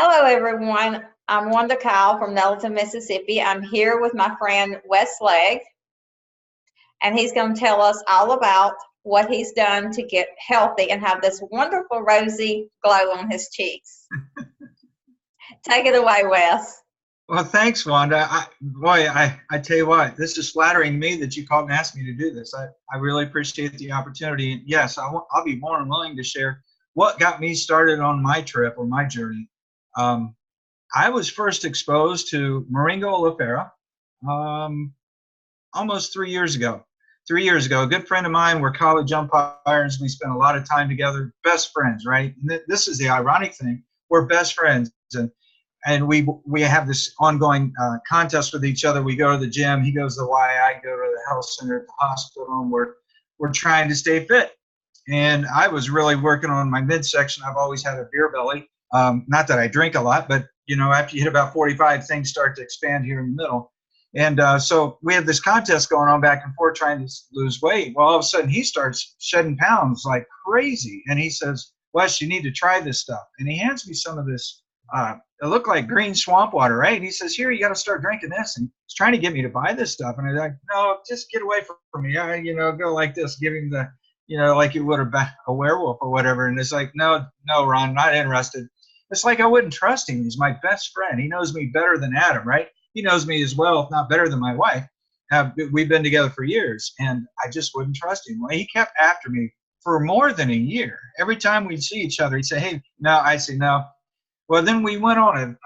Hello, everyone. I'm Wanda Kyle from Nelson, Mississippi. I'm here with my friend Wes Legg, and he's going to tell us all about what he's done to get healthy and have this wonderful rosy glow on his cheeks. Take it away, Wes. Well, thanks, Wanda. I tell you what, this is flattering me that you called and asked me to do this. I really appreciate the opportunity. And yes, I'll be more than willing to share what got me started on my trip or my journey. Um, I was first exposed to Moringa oleifera almost 3 years ago. 3 years ago, a good friend of mine, we're college umpires. We spent a lot of time together, best friends, right? And this is the ironic thing. We're best friends. And we have this ongoing contest with each other. We go to the gym. He goes to the Y. I go to the health center at the hospital, and we're trying to stay fit. And I was really working on my midsection. I've always had a beer belly. Not that I drink a lot, but after you hit about 45, things start to expand here in the middle. And so we have this contest going on back and forth trying to lose weight. Well, all of a sudden he starts shedding pounds like crazy. And he says, Wes, you need to try this stuff. And he hands me some of this. It looked like green swamp water, right? And he says, here, you got to start drinking this. And he's trying to get me to buy this stuff. And I'm like, no, just get away from me. Go like this, give him the, like you would a werewolf or whatever. And it's like, no, Ron, not interested. It's like I wouldn't trust him. He's my best friend. He knows me better than Adam, right? He knows me as well, if not better than my wife. We've been together for years, and I just wouldn't trust him. Well, he kept after me for more than a year. Every time we'd see each other, he'd say, hey, no. I'd say, no. Well, then we went on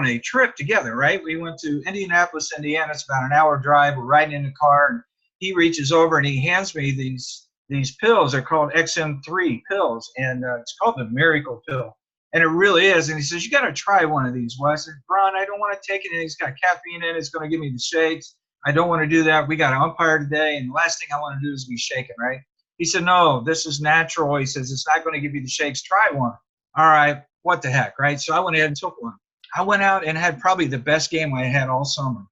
a trip together, right? We went to Indianapolis, Indiana. It's about an hour drive. We're riding in the car, and he reaches over and he hands me these pills. They're called XM3 pills, and it's called the Miracle Pill. And it really is. And he says, you got to try one of these. Well, I said, Ron, I don't want to take it. And it's got caffeine in it. It's going to give me the shakes. I don't want to do that. We got an umpire today, and the last thing I want to do is be shaken, right? He said, no, this is natural. He says, it's not going to give you the shakes. Try one. All right. What the heck, right? So I went ahead and took one. I went out and had probably the best game I had all summer.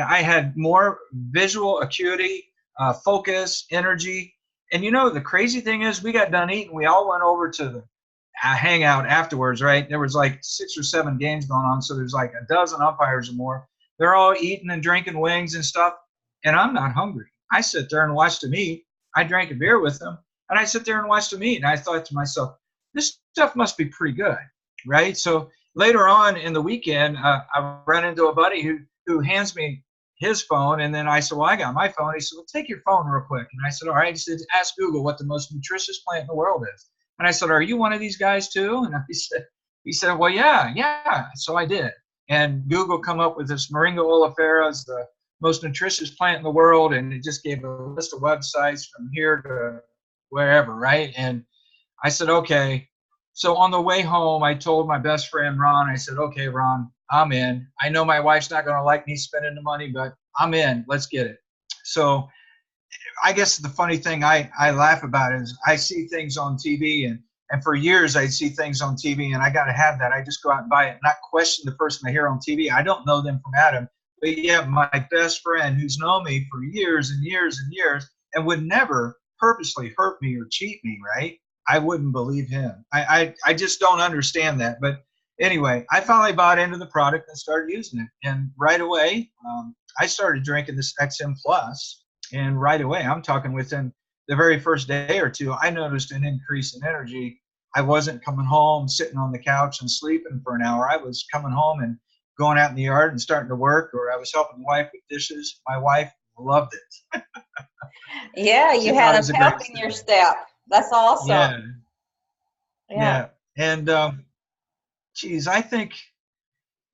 I had more visual acuity, focus, energy. And the crazy thing is, we got done eating. We all went over to the hangout afterwards, right? There was like 6 or 7 games going on. So there's like a dozen umpires or more. They're all eating and drinking wings and stuff. And I'm not hungry. I sit there and watch them eat. I drank a beer with them. And I sit there and watch them eat. And I thought to myself, this stuff must be pretty good. Right. So later on in the weekend, I ran into a buddy who hands me his phone. And then I said, well, I got my phone. He said, well, take your phone real quick. And I said, all right. He said, ask Google what the most nutritious plant in the world is. And I said, are you one of these guys too? And he said, well, yeah. So I did. And Google come up with this Moringa oleifera as the most nutritious plant in the world. And it just gave a list of websites from here to wherever. Right. And I said, okay. So on the way home, I told my best friend, Ron, I said, okay, Ron, I'm in. I know my wife's not going to like me spending the money, but I'm in. Let's get it. So I guess the funny thing I laugh about is I see things on TV, and for years I'd see things on TV, and I got to have that. I just go out and buy it, not question the person I hear on TV. I don't know them from Adam. But yeah, my best friend who's known me for years and years and years and would never purposely hurt me or cheat me, right? I wouldn't believe him. I just don't understand that. But anyway, I finally bought into the product and started using it. And right away, I started drinking this XM Plus. And right away, I'm talking within the very first day or two, I noticed an increase in energy. I wasn't coming home, sitting on the couch and sleeping for an hour. I was coming home and going out in the yard and starting to work, or I was helping my wife with dishes. My wife loved it. Yeah, you had a pep in your step. That's awesome. Yeah. And, geez, I think,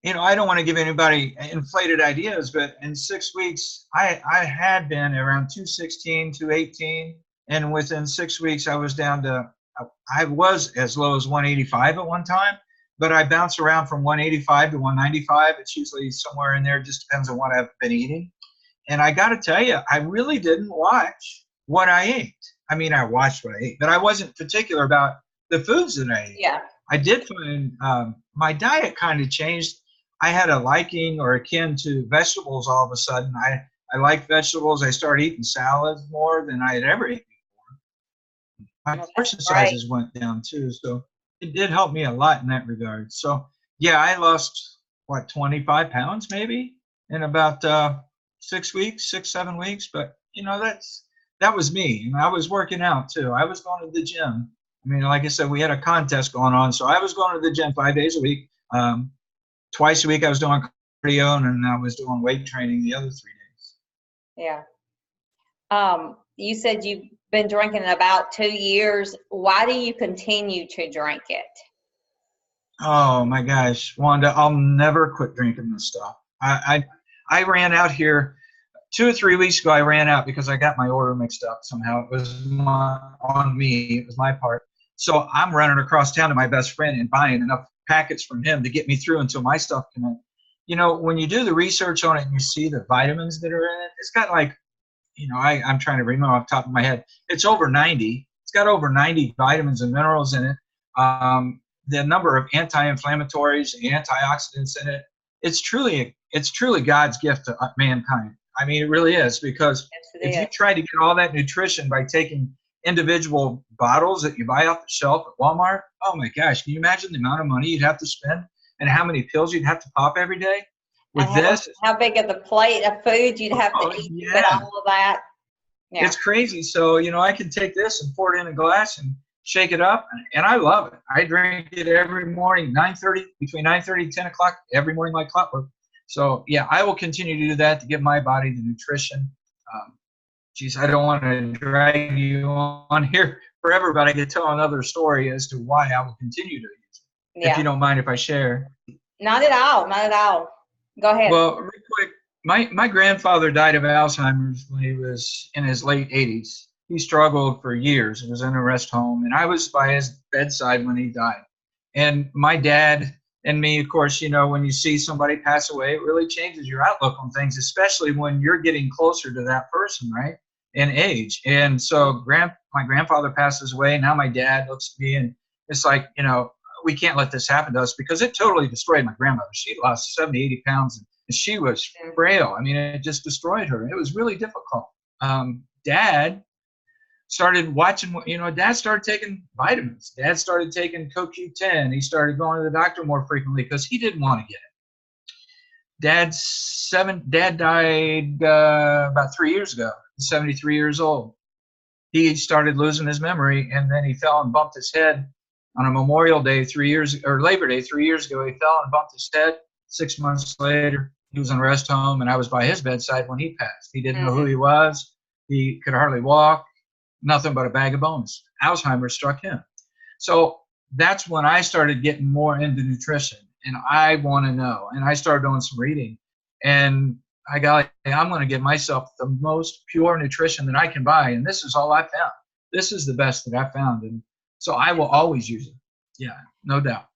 I don't want to give anybody inflated ideas, but in 6 weeks, I had been around 216, 218. And within 6 weeks, I was down to, I was as low as 185 at one time, but I bounce around from 185 to 195. It's usually somewhere in there. It just depends on what I've been eating. And I got to tell you, I really didn't watch what I ate. I mean, I watched what I ate, but I wasn't particular about the foods that I ate. Yeah. I did find my diet kind of changed. I had a liking or akin to vegetables all of a sudden. I like vegetables. I started eating salads more than I had ever eaten before. My portion sizes went down too, so it did help me a lot in that regard. So Yeah, I lost what 25 pounds maybe in about 6 weeks, 6, 7 weeks. But that was me, and I was working out too. I was going to the gym. I mean, like I said, we had a contest going on, so I was going to the gym 5 days a week. Twice a week I was doing cardio, and then I was doing weight training the other 3 days. Yeah. You said you've been drinking about 2 years. Why do you continue to drink it? Oh my gosh, Wanda, I'll never quit drinking this stuff. I ran out here 2 or 3 weeks ago. I ran out because I got my order mixed up somehow. It was on me. It was my part. So I'm running across town to my best friend and buying enough packets from him to get me through until my stuff came in. When you do the research on it and you see the vitamins that are in it, it's got like, I'm trying to remember off the top of my head. It's over 90. It's got over 90 vitamins and minerals in it. The number of anti-inflammatories, antioxidants in it. It's truly God's gift to mankind. I mean, it really is, because Yes, if you try to get all that nutrition by taking individual bottles that you buy off the shelf at Walmart, oh my gosh, can you imagine the amount of money you'd have to spend and how many pills you'd have to pop every day? With and this, how big of the plate of food you'd have to eat to get yeah, all of that. Yeah. it's crazy. So, I can take this and pour it in a glass and shake it up, and I love it. I drink it every morning, between 9:30 and 10 o'clock, every morning like clockwork. So, yeah, I will continue to do that to give my body the nutrition. Geez, I don't want to drag you on here forever, but I could tell another story as to why I will continue to use it, if Yeah. you don't mind if I share. Not at all. Not at all. Go ahead. Well, real quick, my grandfather died of Alzheimer's when he was in his late 80s. He struggled for years. He was in a rest home, and I was by his bedside when he died. And my dad and me, of course, when you see somebody pass away, it really changes your outlook on things, especially when you're getting closer to that person, right, in age. And so my grandfather passes away. Now my dad looks at me, and it's like, we can't let this happen to us, because it totally destroyed my grandmother. She lost 70, 80 pounds, and she was frail. I mean, it just destroyed her. It was really difficult. Dad started watching, Dad started taking vitamins. Dad started taking CoQ10. He started going to the doctor more frequently because he didn't want to get it. Dad died about 3 years ago, 73 years old. He started losing his memory, and then he fell and bumped his head on a Memorial Day Labor Day 3 years ago. He fell and bumped his head. 6 months later, he was in a rest home, and I was by his bedside when he passed. He didn't know who he was. He could hardly walk. Nothing but a bag of bones. Alzheimer's struck him. So that's when I started getting more into nutrition, and I want to know. And I started doing some reading, and I'm going to give myself the most pure nutrition that I can buy, and this is all I found. This is the best that I found, and so I will always use it. Yeah, no doubt.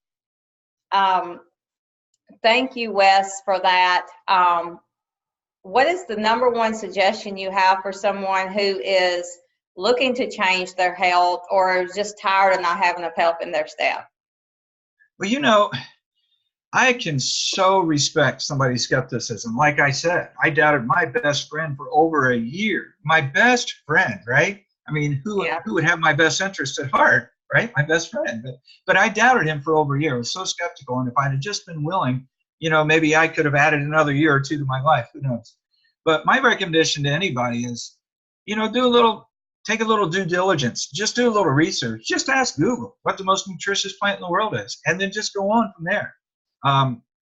Thank you, Wes, for that. What is the number one suggestion you have for someone who is looking to change their health or is just tired of not having enough help in their step? Well, I can so respect somebody's skepticism. Like I said, I doubted my best friend for over a year. My best friend, right? I mean, who would have my best interest at heart, right? My best friend. But I doubted him for over a year. I was so skeptical. And if I'd have just been willing, maybe I could have added another year or two to my life. Who knows? But my recommendation to anybody is, take a little due diligence. Just do a little research. Just ask Google what the most nutritious plant in the world is, and then just go on from there.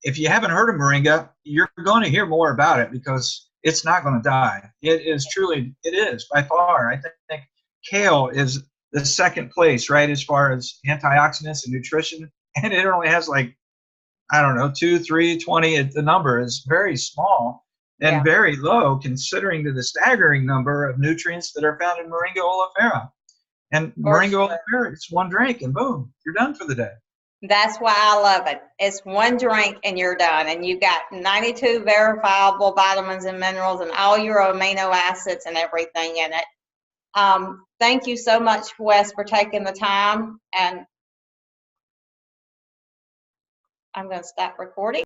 If you haven't heard of moringa, you're going to hear more about it because it's not going to die. It is by far. I think kale is the second place, right, as far as antioxidants and nutrition, and it only has 2, 3, 20. The number is very small and very low considering to the staggering number of nutrients that are found in Moringa oleifera. And Moringa oleifera, it's one drink and boom, you're done for the day. That's why I love it. It's one drink and you're done. And you've got 92 verifiable vitamins and minerals and all your amino acids and everything in it. Thank you so much, Wes, for taking the time. And I'm going to stop recording.